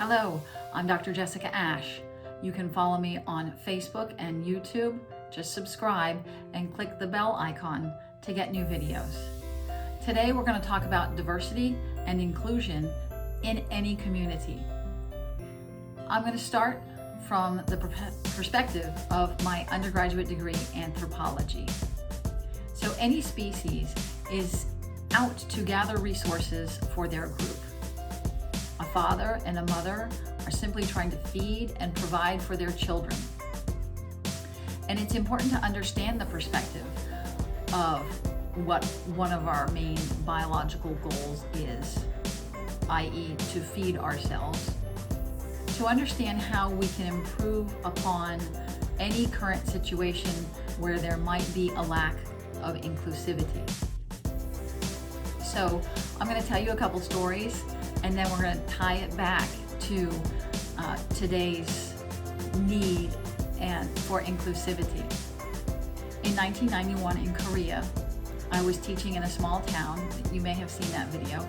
Hello, I'm Dr. Jessica Ash. You can follow me on Facebook and YouTube. Just subscribe and click the bell icon to get new videos. Today we're going to talk about diversity and inclusion in any community. I'm going to start from the perspective of my undergraduate degree, Anthropology. So any species is out to gather resources for their group. A father and a mother are simply trying to feed and provide for their children. And it's important to understand the perspective of what one of our main biological goals is, i.e. to feed ourselves, to understand how we can improve upon any current situation where there might be a lack of inclusivity. So I'm going to tell you a couple stories, and then we're going to tie it back to today's need and for inclusivity. In 1991 in Korea, I was teaching in a small town. You may have seen that video.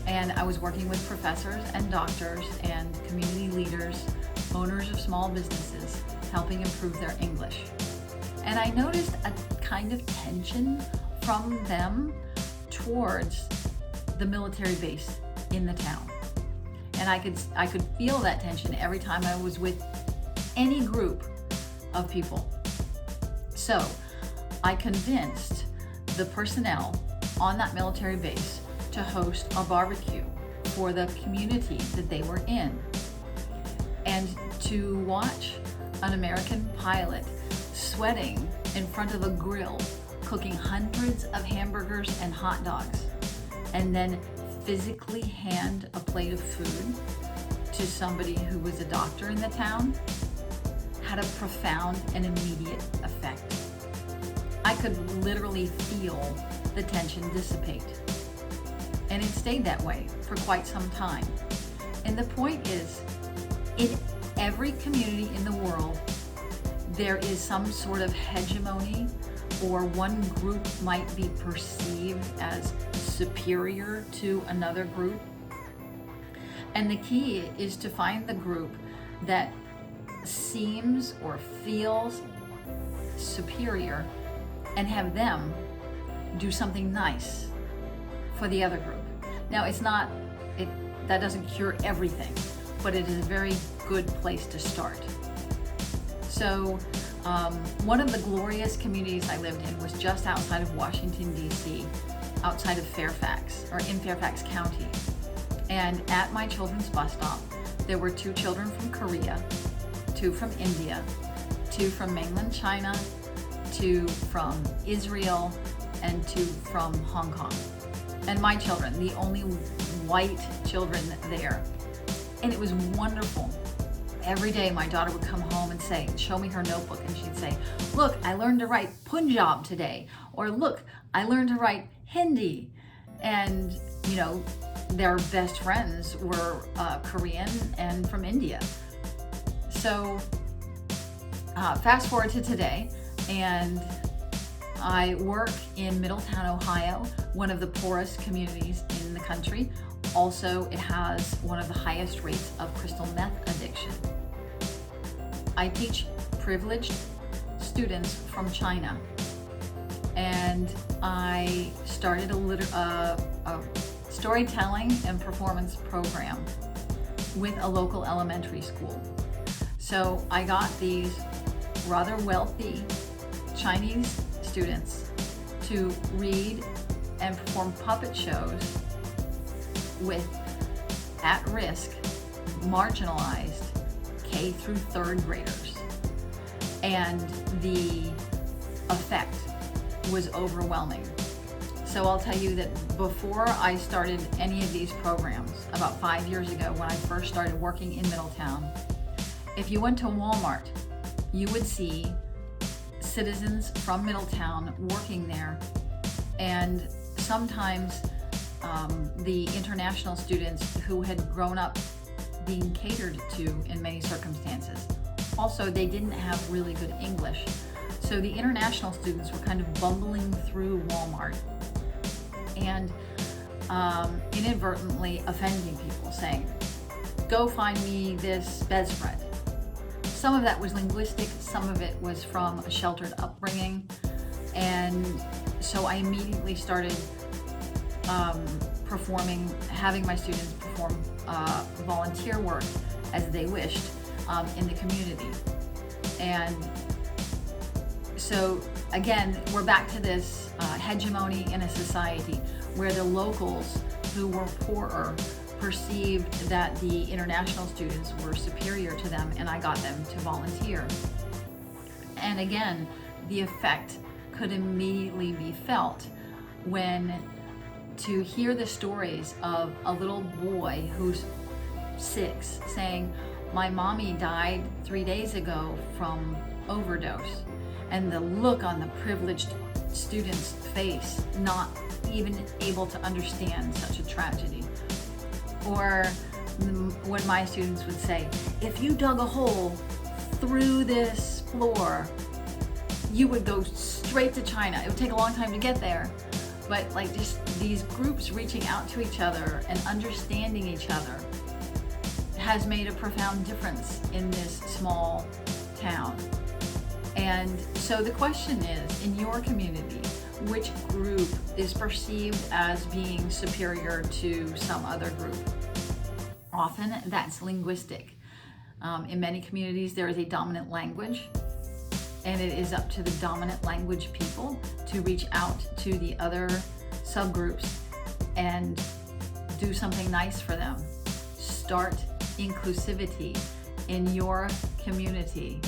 And I was working with professors and doctors and community leaders, owners of small businesses, helping improve their English. And I noticed a kind of tension from them towards the military base in the town. And I could feel that tension every time I was with any group of people. So I convinced the personnel on that military base to host a barbecue for the community that they were in, and to watch an American pilot sweating in front of a grill, cooking hundreds of hamburgers and hot dogs, and then physically hand a plate of food to somebody who was a doctor in the town had a profound and immediate effect. I could literally feel the tension dissipate. And it stayed that way for quite some time. And the point is, in every community in the world, there is some sort of hegemony, or one group might be perceived as superior to another group. And the key is to find the group that seems or feels superior and have them do something nice for the other group. Now, that doesn't cure everything, but it is a very good place to start. So one of the glorious communities I lived in was just outside of Washington, D.C., outside of Fairfax, or in Fairfax County. And at my children's bus stop, there were 2 children from Korea, 2 from India, 2 from mainland China, 2 from Israel, and 2 from Hong Kong. And my children, the only white children there. And it was wonderful. Every day my daughter would come home and show me her notebook, and she'd say, "Look, I learned to write Punjab today," or "Look, I learned to write Hindi." And their best friends were Korean and from India. So fast forward to today, and I work in Middletown, Ohio, one of the poorest communities in the country. Also, it has one of the highest rates of crystal meth addiction. I teach privileged students from China, and I started a storytelling and performance program with a local elementary school. So I got these rather wealthy Chinese students to read and perform puppet shows with at-risk, marginalized K through 3rd graders. And the effect was overwhelming. So I'll tell you that before I started any of these programs, about 5 years ago when I first started working in Middletown, if you went to Walmart, you would see citizens from Middletown working there, and sometimes the international students who had grown up being catered to in many circumstances. Also, they didn't have really good English, so the international students were kind of bumbling through Walmart and inadvertently offending people, saying, "Go go find me this bedspread. Some of that was linguistic, some of it was from a sheltered upbringing. And so I immediately started having my students perform volunteer work as they wished in the community. And so again, we're back to this hegemony in a society where the locals who were poorer perceived that the international students were superior to them, and I got them to volunteer. And again, the effect could immediately be felt when to hear the stories of a little boy who's 6 saying, my mommy died 3 days ago from overdose, and the look on the privileged student's face, not even able to understand such a tragedy. Or when my students would say, if you dug a hole through this floor, you would go straight to China. It would take a long time to get there. But like just these groups reaching out to each other and understanding each other has made a profound difference in this small town. And so the question is, in your community, which group is perceived as being superior to some other group? Often that's linguistic. In many communities there is a dominant language, and it is up to the dominant language people to reach out to the other subgroups and do something nice for them. Start inclusivity in your community.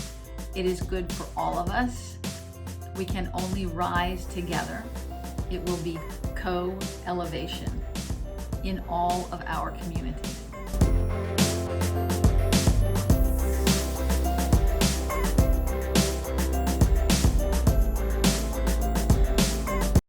It is good for all of us. We can only rise together. It will be co-elevation in all of our communities.